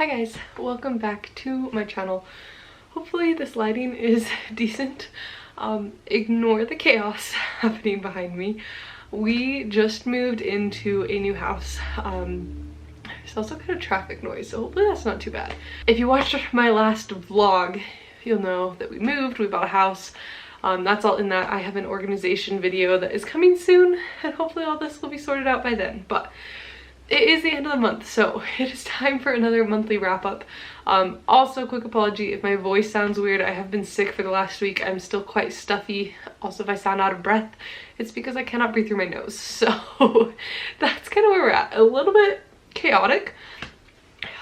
Hi guys, welcome back to my channel. Hopefully this lighting is decent. Ignore the chaos happening behind me. We just moved into a new house. There's also kind of traffic noise, so hopefully that's not too bad. If you watched my last vlog, you'll know that we moved, we bought a house. That's all in that. I have an organization video that is coming soon, and hopefully all this will be sorted out by then. But it is the end of the month, so it is time for another monthly wrap up. Also, quick apology if my voice sounds weird. I have been sick for the last week. I'm still quite stuffy. Also, if I sound out of breath, it's because I cannot breathe through my nose. So that's kind of where we're at. A little bit chaotic.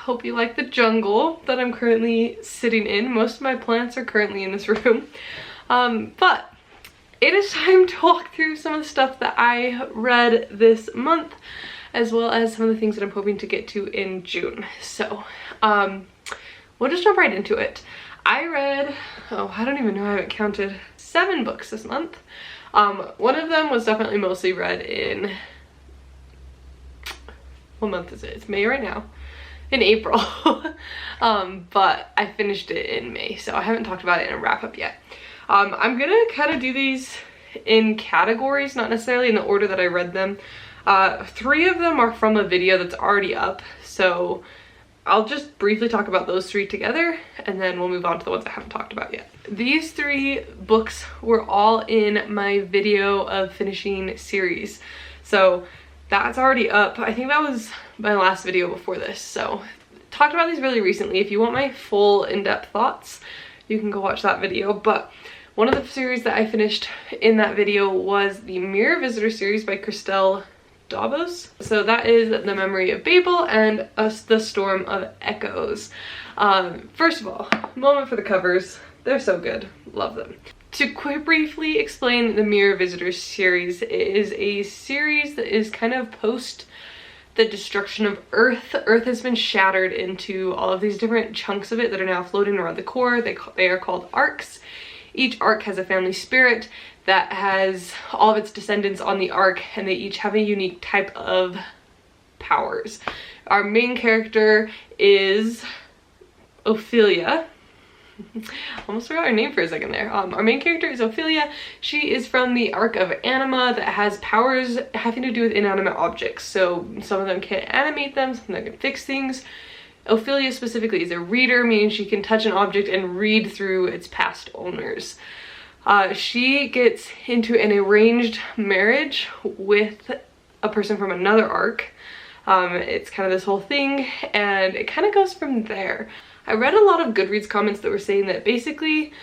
Hope you like the jungle that I'm currently sitting in. Most of my plants are currently in this room. But it is time to walk through some of the stuff that I read this month, as well as some of the things that I'm hoping to get to in June. So we'll just jump right into it. I read, I don't even know, I haven't counted, 7 books this month. One of them was definitely mostly read in, what month is it? It's May right now. In April. But I finished it in May, so I haven't talked about it in a wrap up yet. I'm gonna kind of do these in categories, not necessarily in the order that I read them. 3 of them are from a video that's already up, so I'll just briefly talk about those 3 together, and then we'll move on to the ones I haven't talked about yet. These 3 books were all in my video of finishing series, so that's already up. I think that was my last video before this, so talked about these really recently. If you want my full in-depth thoughts, you can go watch that video. But one of the series that I finished in that video was the Mirror Visitor series by Christelle Davos. So that is The Memory of Babel and The Storm of Echoes. First of all, moment for the covers. They're so good. Love them. To briefly explain the Mirror Visitor series, it is a series that is kind of post the destruction of Earth. Earth has been shattered into all of these different chunks of it that are now floating around the core. They are called arcs. Each arc has a family spirit that has all of its descendants on the arc, and they each have a unique type of powers. Our main character is Ophelia. Almost forgot her name for a second there. Our main character is Ophelia. She is from the arc of Anima that has powers having to do with inanimate objects. So some of them can animate them, some of them can fix things. Ophelia specifically is a reader, meaning she can touch an object and read through its past owners. She gets into an arranged marriage with a person from another arc. It's kind of this whole thing, and it kind of goes from there. I read a lot of Goodreads comments that were saying that basically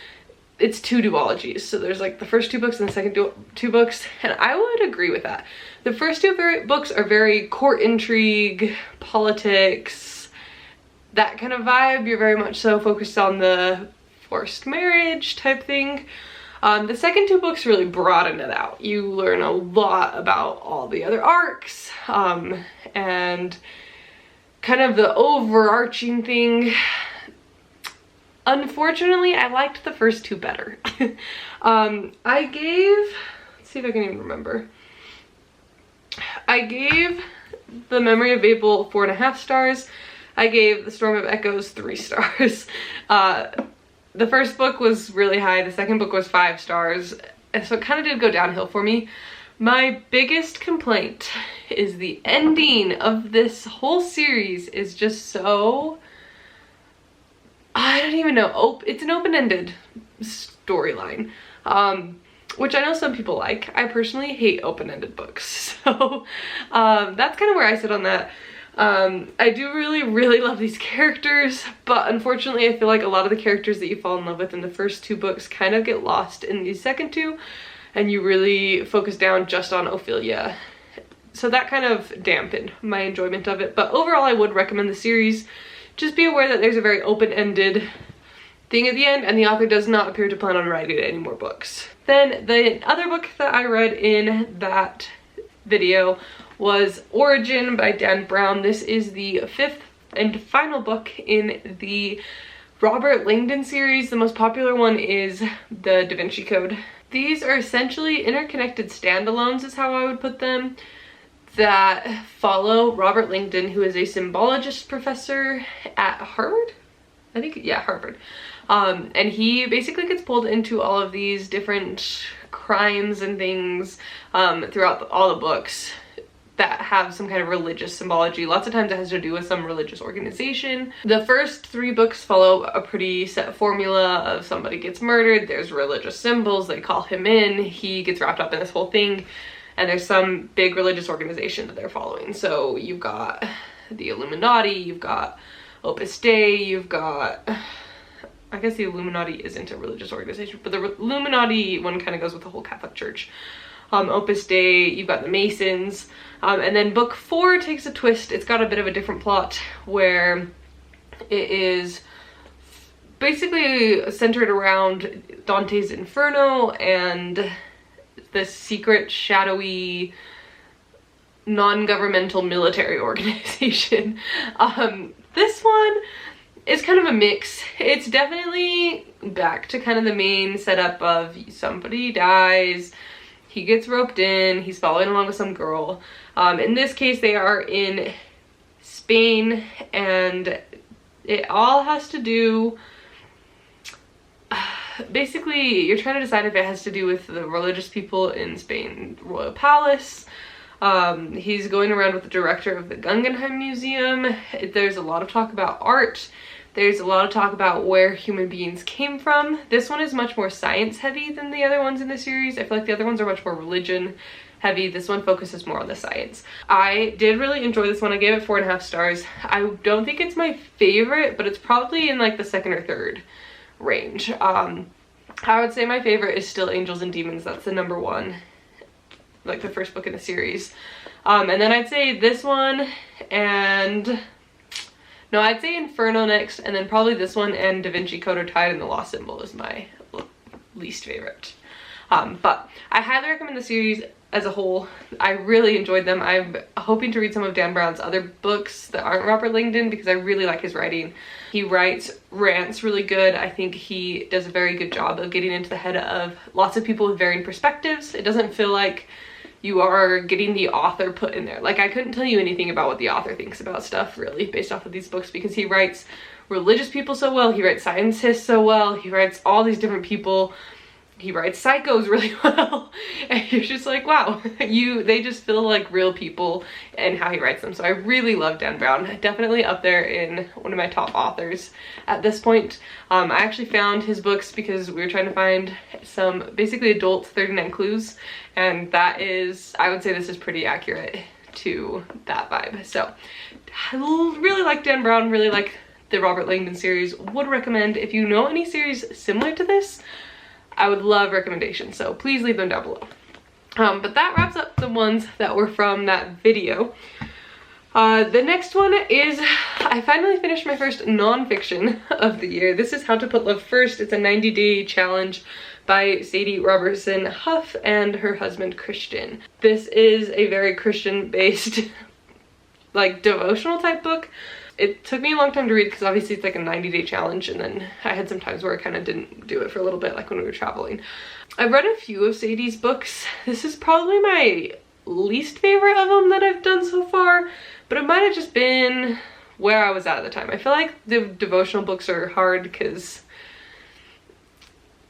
it's 2 duologies. So there's like the first 2 books and the second 2 books, and I would agree with that. The first 2 books are very court intrigue, politics, that kind of vibe. You're very much so focused on the forced marriage type thing. The second 2 books really broaden it out. You learn a lot about all the other arcs, and kind of the overarching thing. Unfortunately, I liked the first 2 better. I gave, let's see if I can even remember. I gave The Memory of Babel 4.5 stars. I gave The Storm of Echoes 3 stars. The first book was really high, the second book was 5 stars, and so it kind of did go downhill for me. My biggest complaint is the ending of this whole series is just so, I don't even know, it's an open-ended storyline, which I know some people like. I personally hate open-ended books, so that's kind of where I sit on that. I do really love these characters, but unfortunately I feel like a lot of the characters that you fall in love with in the first 2 books kind of get lost in these second 2, and you really focus down just on Ophelia. So that kind of dampened my enjoyment of it, but overall I would recommend the series. Just be aware that there's a very open-ended thing at the end, and the author does not appear to plan on writing any more books. Then the other book that I read in that video was Origin by Dan Brown. This is the 5th and final book in the Robert Langdon series. The most popular one is the Da Vinci Code. These are essentially interconnected standalones is how I would put them. that follow Robert Langdon, who is a symbologist professor at Harvard. I think, yeah, Harvard. And he basically gets pulled into all of these different crimes and things throughout all the books that have some kind of religious symbology. Lots of times it has to do with some religious organization. The first 3 books follow a pretty set formula of somebody gets murdered, there's religious symbols, they call him in, he gets wrapped up in this whole thing, and there's some big religious organization that they're following. So you've got the Illuminati, you've got Opus Dei, you've got, I guess the Illuminati isn't a religious organization, but the Illuminati one kind of goes with the whole Catholic Church. Opus Dei, you've got the Masons, and then book 4 takes a twist. It's got a bit of a different plot where it is basically centered around Dante's Inferno and this secret, shadowy, non-governmental military organization. This one is kind of a mix. It's definitely back to kind of the main setup of somebody dies, he gets roped in, he's following along with some girl. In this case, they are in Spain, and it all has to do, basically, you're trying to decide if it has to do with the religious people in Spain royal palace. He's going around with the director of the Guggenheim Museum. There's a lot of talk about art. There's a lot of talk about where human beings came from. This one is much more science heavy than the other ones in the series. I feel like the other ones are much more religion heavy. This one focuses more on the science. I did really enjoy this one. I gave it 4.5 stars. I don't think it's my favorite, but it's probably in like the 2nd or 3rd range. I would say my favorite is still Angels and Demons. That's the number 1, like the first book in the series. And then I'd say this one and... no, I'd say Inferno next, and then probably this one and Da Vinci Code are tied, and The Lost Symbol is my least favorite. But I highly recommend the series as a whole. I really enjoyed them. I'm hoping to read some of Dan Brown's other books that aren't Robert Langdon because I really like his writing. He writes rants really good. I think he does a very good job of getting into the head of lots of people with varying perspectives. It doesn't feel like you are getting the author put in there. Like, I couldn't tell you anything about what the author thinks about stuff really based off of these books because he writes religious people so well, he writes scientists so well, he writes all these different people, he writes psychos really well, and you're just like, wow, they just feel like real people and how he writes them. So I really love Dan Brown. Definitely up there in one of my top authors at this point. I actually found his books because we were trying to find some basically adult 39 clues, and that is, I would say this is pretty accurate to that vibe. So I really like Dan Brown, really like the Robert Langdon series. Would recommend. If you know any series similar to this, I would love recommendations, so please leave them down below. But that wraps up the ones that were from that video. The next one is, I finally finished my first nonfiction of the year. This is How to Put Love First. It's a 90-day challenge by Sadie Robertson Huff and her husband Christian. This is a very Christian-based, like, devotional type book. It took me a long time to read because obviously it's like a 90-day challenge, and then I had some times where I kind of didn't do it for a little bit, like when we were traveling. I've read a few of Sadie's books. This is probably my least favorite of them that I've done so far, but it might have just been where I was at the time. I feel like the devotional books are hard because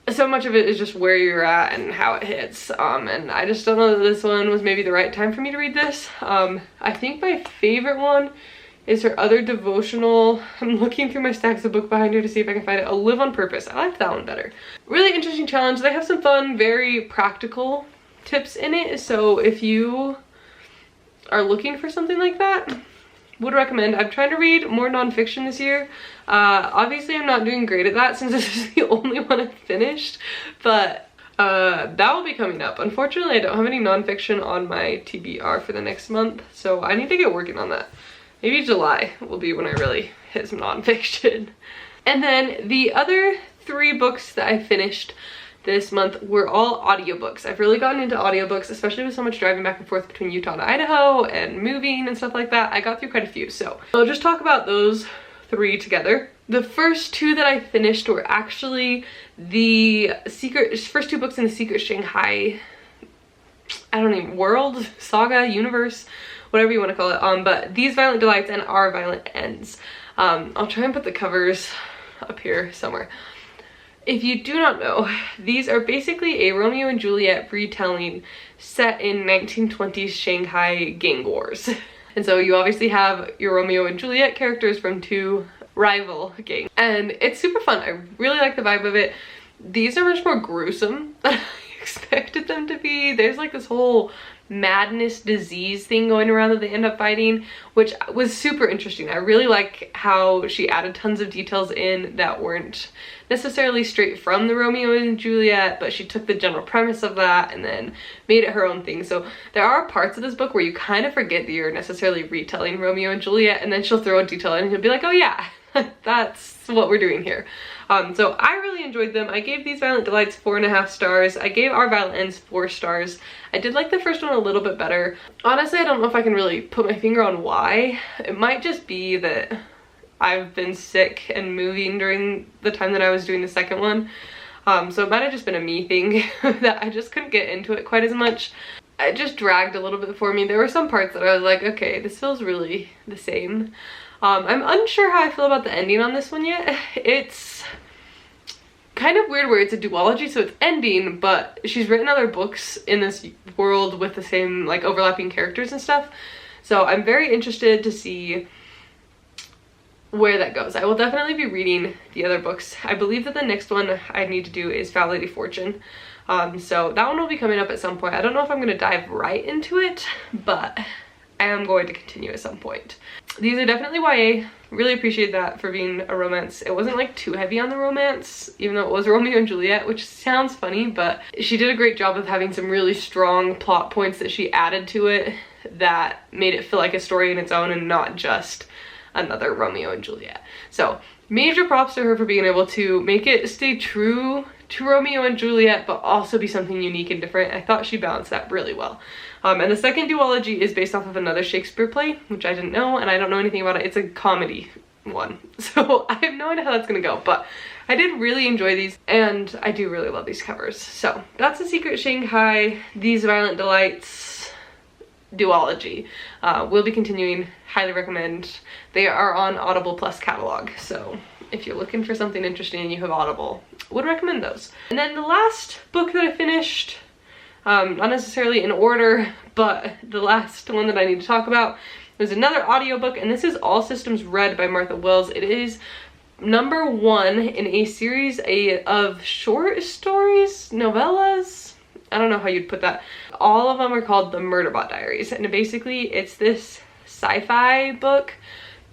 so much of it is just where you're at and how it hits, and I just don't know that this one was maybe the right time for me to read this. I think my favorite one is her other devotional. I'm looking through my stacks of book behind her to see if I can find it. A Live on Purpose. I liked that one better. Really interesting challenge. They have some fun, very practical tips in it. So if you are looking for something like that, would recommend. I'm trying to read more nonfiction this year. Obviously I'm not doing great at that since this is the only one I've finished, but that will be coming up. Unfortunately, I don't have any nonfiction on my TBR for the next month, so I need to get working on that. Maybe July will be when I really hit some nonfiction. And then the other 3 books that I finished this month were all audiobooks. I've really gotten into audiobooks, especially with so much driving back and forth between Utah and Idaho and moving and stuff like that. I got through quite a few, so I'll just talk about those 3 together. The first 2 that I finished were actually the first 2 books in the Secret Shanghai, I don't even, world, saga, universe, whatever you want to call it. But These Violent Delights and Our Violent Ends. I'll try and put the covers up here somewhere. If you do not know, these are basically a Romeo and Juliet retelling set in 1920s Shanghai gang wars. And so you obviously have your Romeo and Juliet characters from two rival gangs. And it's super fun. I really like the vibe of it. These are much more gruesome than I expected them to be. There's like this whole madness disease thing going around that they end up fighting, which was super interesting. I really like how she added tons of details in that weren't necessarily straight from the Romeo and Juliet, but she took the general premise of that and then made it her own thing. So there are parts of this book where you kind of forget that you're necessarily retelling Romeo and Juliet, and then she'll throw a detail in and you'll be like, oh yeah, that's what we're doing here. So I really enjoyed them. I gave These Violent Delights 4.5 stars. I gave Our Violent Ends 4 stars. I did like the first one a little bit better. Honestly, I don't know if I can really put my finger on why. It might just be that I've been sick and moving during the time that I was doing the second one. So it might have just been a me thing that I just couldn't get into it quite as much. It just dragged a little bit for me. There were some parts that I was like, okay, this feels really the same. I'm unsure how I feel about the ending on this one yet. It's kind of weird where it's a duology, so it's ending, but she's written other books in this world with the same like overlapping characters and stuff. So I'm very interested to see where that goes. I will definitely be reading the other books. I believe that the next one I need to do is Foul Lady Fortune. So that one will be coming up at some point. I don't know if I'm going to dive right into it, but I am going to continue at some point. These are definitely YA. Really appreciate that for being a romance. It wasn't like too heavy on the romance, even though it was Romeo and Juliet, which sounds funny, but she did a great job of having some really strong plot points that she added to it that made it feel like a story in its own and not just another Romeo and Juliet. So major props to her for being able to make it stay true to Romeo and Juliet, but also be something unique and different. I thought she balanced that really well. And the second duology is based off of another Shakespeare play, which I didn't know, and I don't know anything about it. It's a comedy one, so I have no idea how that's gonna go, but I did really enjoy these, and I do really love these covers. So that's The Secret Shanghai, These Violent Delights duology. We'll be continuing. Highly recommend. They are on Audible Plus catalog, so if you're looking for something interesting and you have Audible, would recommend those. And then the last book that I finished, not necessarily in order, but the last one that I need to talk about was another audiobook, and this is All Systems Red by Martha Wells. It is #1 in a series of short stories, novellas. I don't know how you'd put that. All of them are called the Murderbot Diaries, and basically it's this sci-fi book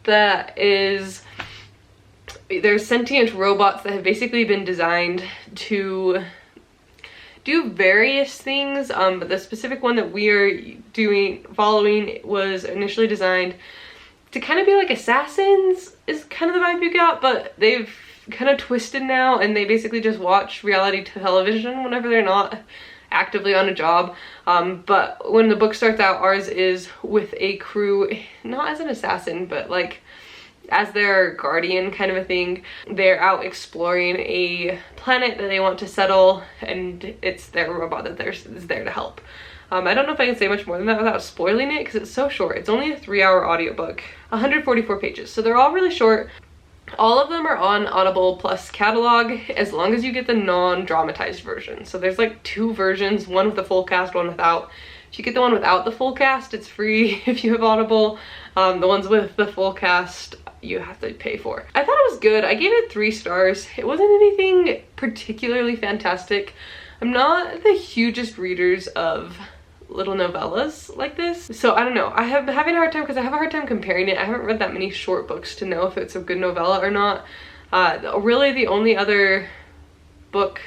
that is, there's sentient robots that have basically been designed to do various things, but the specific one that we are following was initially designed to kind of be like assassins, is kind of the vibe you got, but they've kind of twisted now, and they basically just watch reality television whenever they're not actively on a job. But when the book starts out, ours is with a crew, not as an assassin, but like as their guardian kind of a thing. They're out exploring a planet that they want to settle, and it's their robot that is there to help. I don't know if I can say much more than that without spoiling it, because it's so short. It's only a 3-hour audiobook, 144 pages, so they're all really short. All of them are on Audible Plus catalog, as long as you get the non-dramatized version. So there's like 2 versions, one with the full cast, one without. If you get the one without the full cast, it's free if you have Audible. The ones with the full cast, you have to pay for. I thought it was good. I gave it 3 stars. It wasn't anything particularly fantastic. I'm not the hugest readers of little novellas like this, so I don't know. I'm having a hard time because I have a hard time comparing it. I haven't read that many short books to know if it's a good novella or not. Really the only other book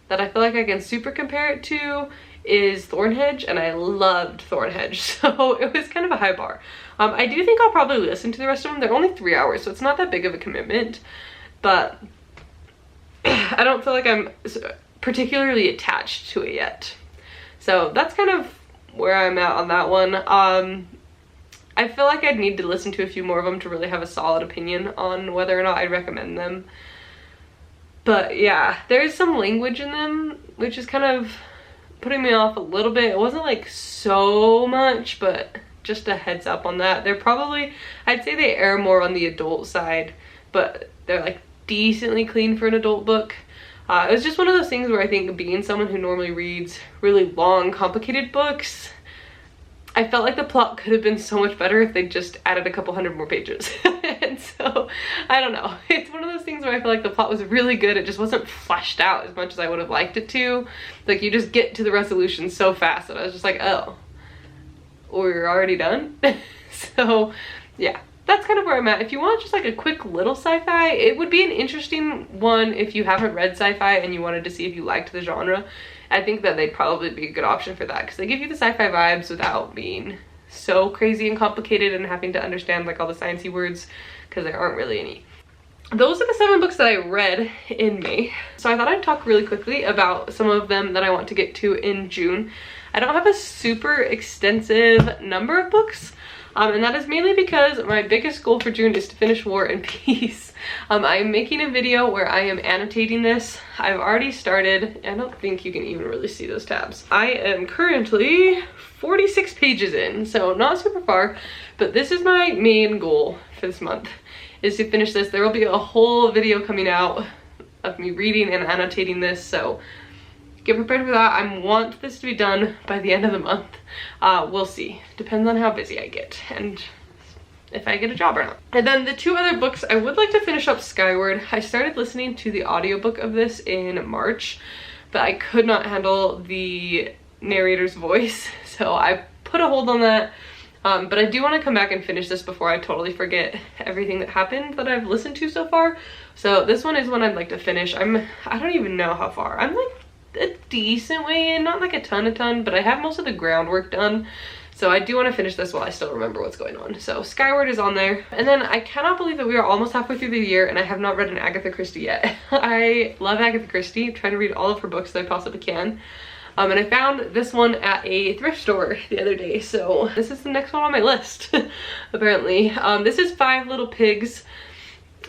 that I feel like I can super compare it to is Thornhedge, and I loved Thornhedge, so it was kind of a high bar. I do think I'll probably listen to the rest of them. They're only 3 hours, so it's not that big of a commitment, but I don't feel like I'm particularly attached to it yet. So that's kind of where I'm at on that one. I feel like I'd need to listen to a few more of them to really have a solid opinion on whether or not I'd recommend them. But yeah, there's some language in them, which is kind of putting me off a little bit. It wasn't like so much, but just a heads up on that. They're probably, I'd say they err more on the adult side, but they're like decently clean for an adult book. It was just one of those things where I think being someone who normally reads really long, complicated books, I felt like the plot could have been so much better if they just added a couple hundred more pages. And so, I don't know. It's one of those things where I feel like the plot was really good. It just wasn't fleshed out as much as I would have liked it to. Like, you just get to the resolution so fast that I was just like, oh, we're already done? So, yeah. That's kind of where I'm at. If you want just like a quick little sci-fi, it would be an interesting one if you haven't read sci-fi and you wanted to see if you liked the genre. I think that they'd probably be a good option for that because they give you the sci-fi vibes without being so crazy and complicated and having to understand like all the sciencey words, because there aren't really any. Those are the 7 books that I read in May. So I thought I'd talk really quickly about some of them that I want to get to in June. I don't have a super extensive number of books. And that is mainly because my biggest goal for June is to finish War and Peace. I am making a video where I am annotating this. I've already started. I don't think you can even really see those tabs. I am currently 46 pages in, so not super far, but this is my main goal for this month, is to finish this. There will be a whole video coming out of me reading and annotating this, so get prepared for that. I want this to be done by the end of the month. We'll see. Depends on how busy I get and if I get a job or not. And then the 2 other books, I would like to finish up Skyward. I started listening to the audiobook of this in March, but I could not handle the narrator's voice, so I put a hold on that. But I do want to come back and finish this before I totally forget everything that happened that I've listened to so far. So this one is one I'd like to finish. I don't even know how far. I'm like a decent way in, not like a ton, but I have most of the groundwork done. So I do want to finish this while I still remember what's going on. So Skyward is on there. And then I cannot believe that we are almost halfway through the year and I have not read an Agatha Christie yet. I love Agatha Christie. I'm trying to read all of her books that I possibly can. And I found this one at a thrift store the other day. So this is the next one on my list, apparently. This is 5 Little Pigs.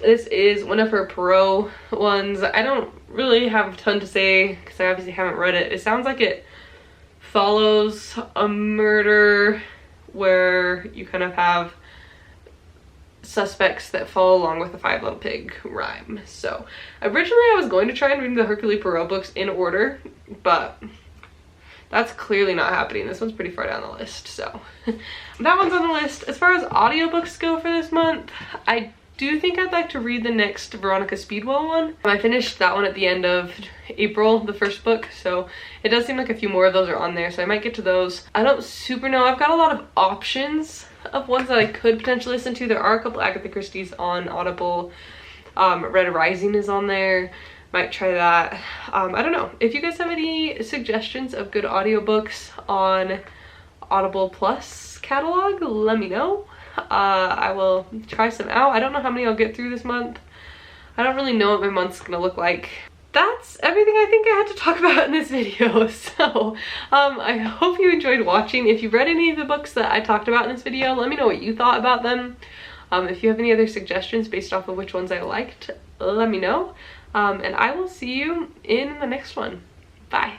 This is one of her Perot ones. I don't really have a ton to say because I obviously haven't read it. It sounds like it follows a murder where you kind of have suspects that follow along with the 5 Little Pig rhyme. So originally I was going to try and read the Hercule Poirot books in order, but that's clearly not happening. This one's pretty far down the list, so that one's on the list. As far as audiobooks go for this month, I do think I'd like to read the next Veronica Speedwell one. I finished that one at the end of April, the first book, so it does seem like a few more of those are on there, so I might get to those. I don't super know. I've got a lot of options of ones that I could potentially listen to. There are a couple Agatha Christie's on Audible. Red Rising is on there. Might try that. I don't know. If you guys have any suggestions of good audiobooks on Audible Plus catalog, let me know. I will try some out. I don't know how many I'll get through this month. I don't really know what my month's gonna look like. That's everything I think I had to talk about in this video. So I hope you enjoyed watching. If you've read any of the books that I talked about in this video, let me know what you thought about them. If you have any other suggestions based off of which ones I liked, let me know. And I will see you in the next one. Bye.